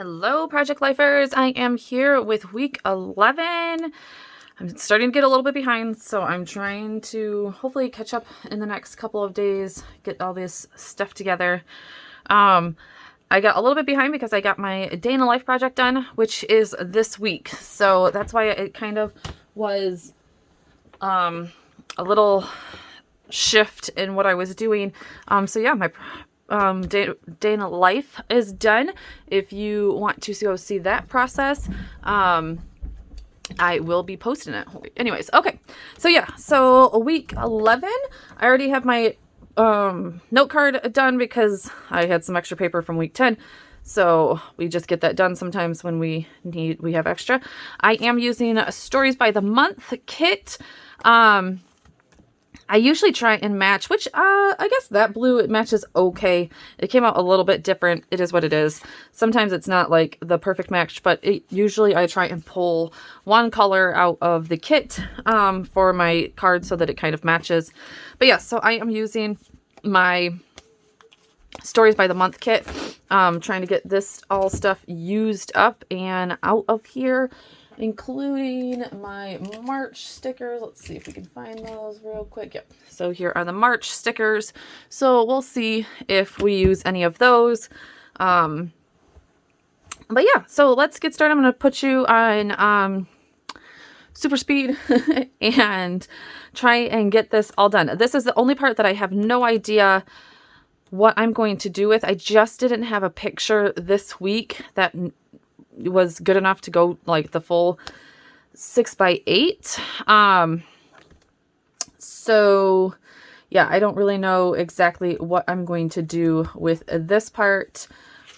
Hello, Project Lifers. I am here with week 11. I'm starting to get a little bit behind, so I'm trying to hopefully catch up in the next couple of days, get all this stuff together. I got a little bit behind because I got my day in a life project done, which is this week. So that's why it kind of was a little shift in what I was doing. So yeah, my day in a life is done. If you want to go see that process, I will be posting it. Anyways, okay. So yeah, so week 11, I already have my note card done because I had some extra paper from week 10. So we just get that done sometimes when we have extra. I am using a Stories by the Month kit. I usually try and match, which I guess that blue, it matches okay. It came out a little bit different. It is what it is. Sometimes it's not like the perfect match, but usually I try and pull one color out of the kit for my card so that it kind of matches. But yeah, so I am using my Stories by the Month kit. Trying to get this all stuff used up and out of here, including my March stickers. Let's see if we can find those real quick. Yep. So here are the March stickers. So we'll see if we use any of those. But yeah, so let's get started. I'm going to put you on super speed and try and get this all done. This is the only part that I have no idea what I'm going to do with. I just didn't have a picture this week that was good enough to go like the full 6x8. So yeah, I don't really know exactly what I'm going to do with this part.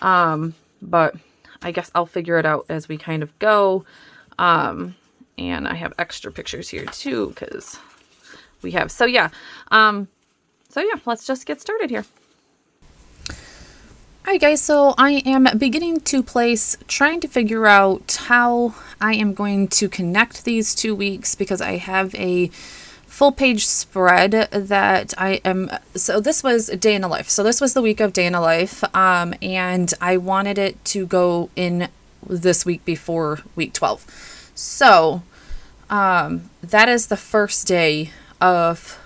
But I guess I'll figure it out as we kind of go. And I have extra pictures here too, because we have, so yeah, let's just get started here. Alright guys, so I am beginning to trying to figure out how I am going to connect these 2 weeks, because I have a full page spread that I am, so this was a day in a life. So this was the week of day in a life, and I wanted it to go in this week before week 12. So that is the first day of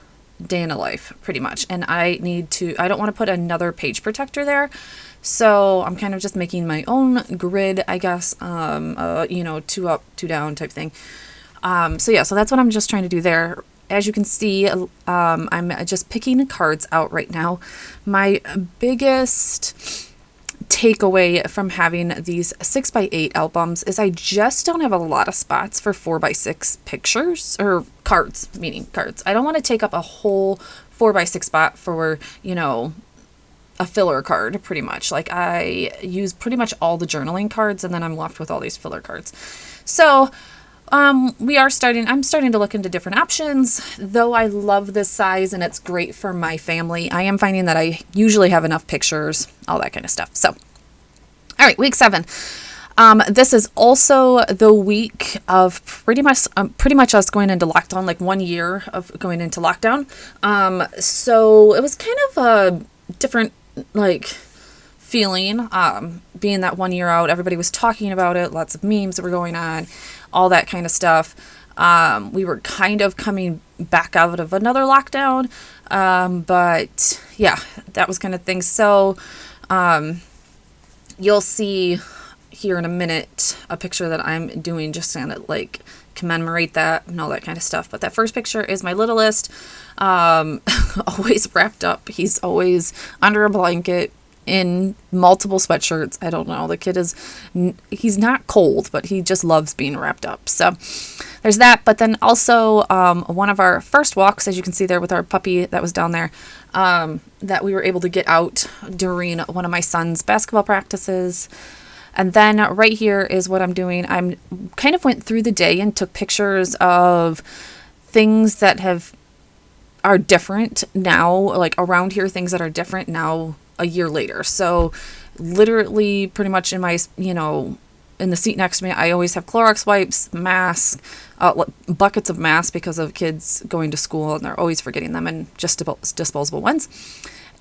day in a life pretty much, and I don't want to put another page protector there, so I'm kind of just making my own grid, I guess, 2 up 2 down type thing. So yeah, so that's what I'm just trying to do there. As you can see, I'm just picking cards out right now. My biggest takeaway from having these 6x8 albums is I just don't have a lot of spots for 4x6 pictures, or cards, meaning cards. I don't want to take up a whole 4x6 spot for, a filler card, pretty much. Like, I use pretty much all the journaling cards, and then I'm left with all these filler cards. So I'm starting to look into different options. Though I love this size and it's great for my family, I am finding that I usually have enough pictures, all that kind of stuff. So, all right, week 7. This is also the week of pretty much us going into lockdown, like 1 year of going into lockdown. So it was kind of a different, feeling, being that 1 year out. Everybody was talking about it, lots of memes that were going on, all that kind of stuff. We were kind of coming back out of another lockdown, but yeah, that was kind of thing. So you'll see here in a minute a picture that I'm doing just to commemorate that and all that kind of stuff. But that first picture is my littlest, always wrapped up. He's always under a blanket in multiple sweatshirts. I don't know. The kid he's not cold, but he just loves being wrapped up. So there's that. But then also one of our first walks, as you can see there with our puppy that was down there, that we were able to get out during one of my son's basketball practices. And then right here is what I'm doing. I'm kind of went through the day and took pictures of things that are different now, like around here, things that are different now a year later. So literally pretty much in my, in the seat next to me, I always have Clorox wipes, masks, buckets of masks because of kids going to school and they're always forgetting them, and just disposable ones.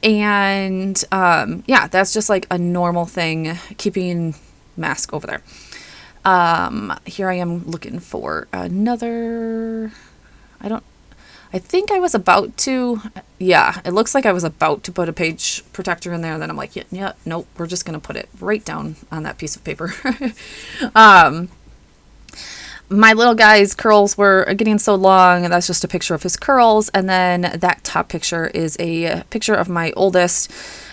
And yeah, that's just like a normal thing, keeping mask over there. Here I am looking for another, I think I was about to, yeah, it looks like I was about to put a page protector in there, and then I'm like, yeah, nope, we're just going to put it right down on that piece of paper. My little guy's curls were getting so long, and that's just a picture of his curls, and then that top picture is a picture of my oldest.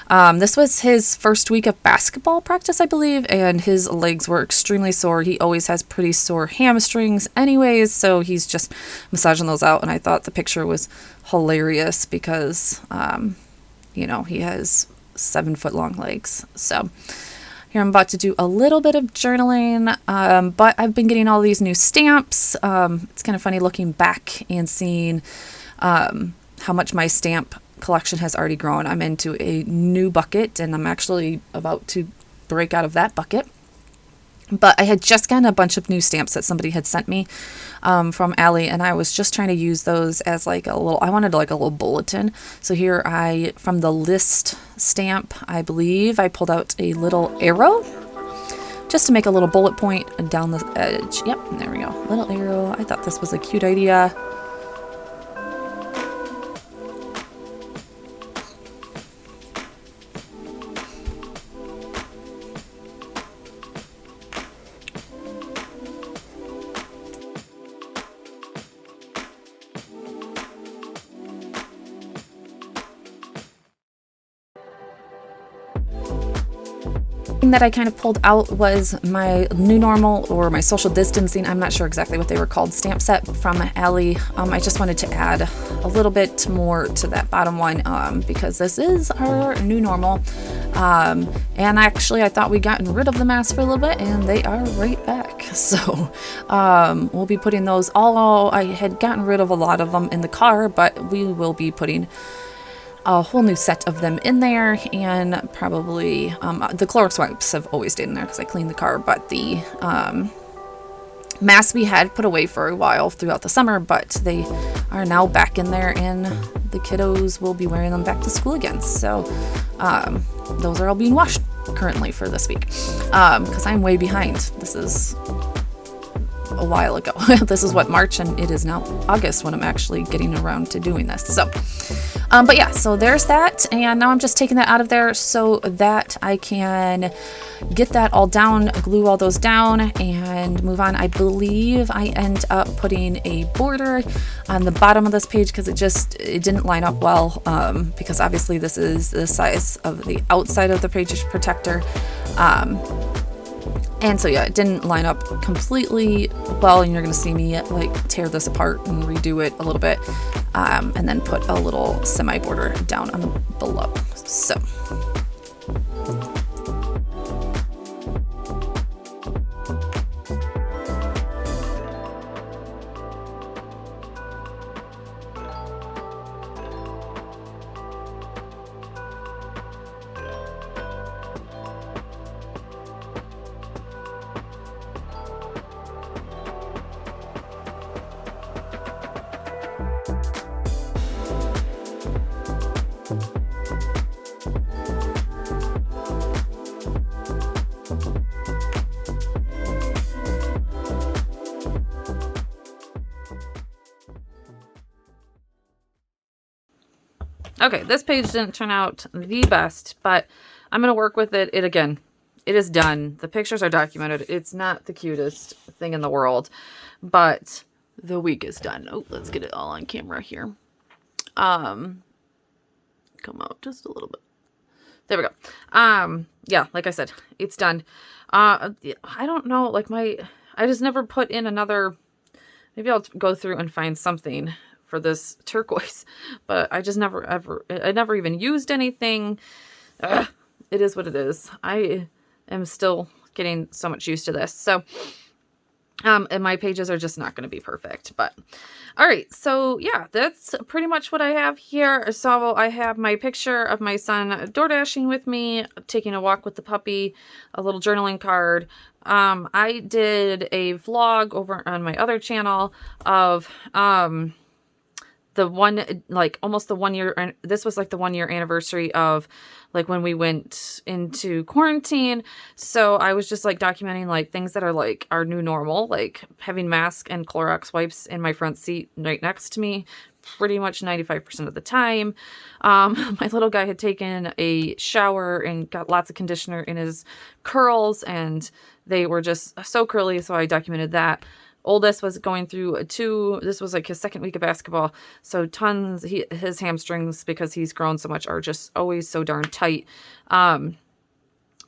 This was his first week of basketball practice, I believe, and his legs were extremely sore. He always has pretty sore hamstrings anyways, so he's just massaging those out, and I thought the picture was hilarious because, he has 7-foot long legs. So here I'm about to do a little bit of journaling, but I've been getting all these new stamps. It's kind of funny looking back and seeing how much my stamp collection has already grown. I'm into a new bucket, and I'm actually about to break out of that bucket. But I had just gotten a bunch of new stamps that somebody had sent me from Allie, and I was just trying to use those as like a little, I wanted like a little bulletin. So here from the list stamp, I believe I pulled out a little arrow just to make a little bullet point down the edge. Yep, there we go. Little arrow. I thought this was a cute idea. That I kind of pulled out was my new normal or my social distancing. I'm not sure exactly what they were called. Stamp set from Allie. I just wanted to add a little bit more to that bottom one because this is our new normal. And actually, I thought we'd gotten rid of the masks for a little bit, and they are right back. So we'll be putting those all. I had gotten rid of a lot of them in the car, but we will be putting a whole new set of them in there, and probably the Clorox wipes have always stayed in there because I cleaned the car, but the masks we had put away for a while throughout the summer, but they are now back in there, and the kiddos will be wearing them back to school again. So those are all being washed currently for this week because I'm way behind. This is a while ago. This is March, and it is now August when I'm actually getting around to doing this. So but yeah, so there's that, and now I'm just taking that out of there so that I can get that all down, glue all those down, and move on. I believe I end up putting a border on the bottom of this page because it didn't line up well because obviously this is the size of the outside of the page protector. And so yeah, it didn't line up completely well, and you're going to see me like tear this apart and redo it a little bit, and then put a little semi border down on the below. So okay, this page didn't turn out the best, but I'm going to work with it. It is done. The pictures are documented. It's not the cutest thing in the world, but the week is done. Oh, let's get it all on camera here. Come out just a little bit. There we go. Yeah, like I said, it's done. I don't know, like I just never put in another, maybe I'll go through and find something for this turquoise, but I just I never even used anything. It is what it is. I am still getting so much used to this. So, and my pages are just not going to be perfect, but all right. So yeah, that's pretty much what I have here. So I have my picture of my son door dashing with me, taking a walk with the puppy, a little journaling card. I did a vlog over on my other channel of, the one, like almost the 1 year, and this was like the 1 year anniversary of like when we went into quarantine. So I was just like documenting like things that are like our new normal, like having mask and Clorox wipes in my front seat right next to me pretty much 95% of the time. My little guy had taken a shower and got lots of conditioner in his curls, and they were just so curly. So I documented that. Oldest was going through this was like his second week of basketball. So tons, his hamstrings, because he's grown so much, are just always so darn tight.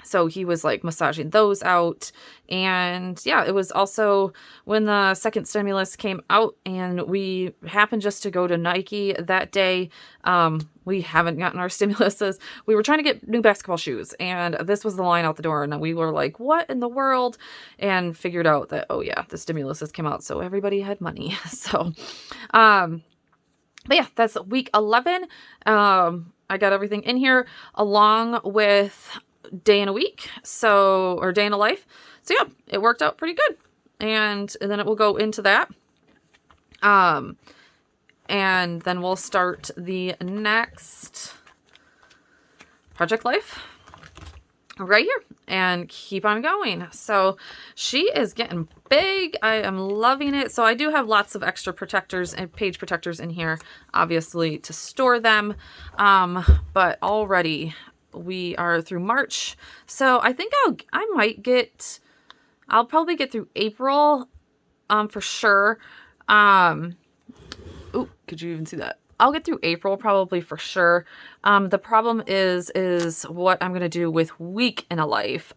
So he was like massaging those out. And yeah, it was also when the second stimulus came out and we happened just to go to Nike that day. We haven't gotten our stimuluses. We were trying to get new basketball shoes, and this was the line out the door. And we were like, what in the world? And figured out that, oh yeah, the stimuluses came out. So everybody had money. So, but yeah, that's week 11. I got everything in here along with day in a week, or day in a life. So yeah, it worked out pretty good. And then it will go into that. And then we'll start the next project life right here and keep on going. So she is getting big. I am loving it. So I do have lots of extra protectors and page protectors in here, obviously, to store them. But already we are through March. So I think I'll probably get through April, for sure. Ooh, could you even see that? I'll get through April probably for sure. The problem is what I'm going to do with week in a life,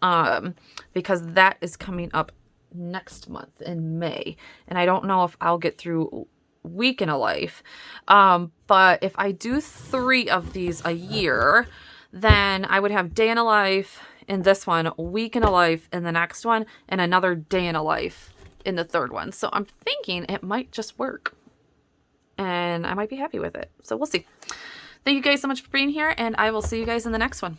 because that is coming up next month in May. And I don't know if I'll get through week in a life. But if I do 3 of these a year, then I would have day in a life in this one, week in a life in the next one, and another day in a life in the third one. So I'm thinking it might just work. And I might be happy with it. So we'll see. Thank you guys so much for being here, and I will see you guys in the next one.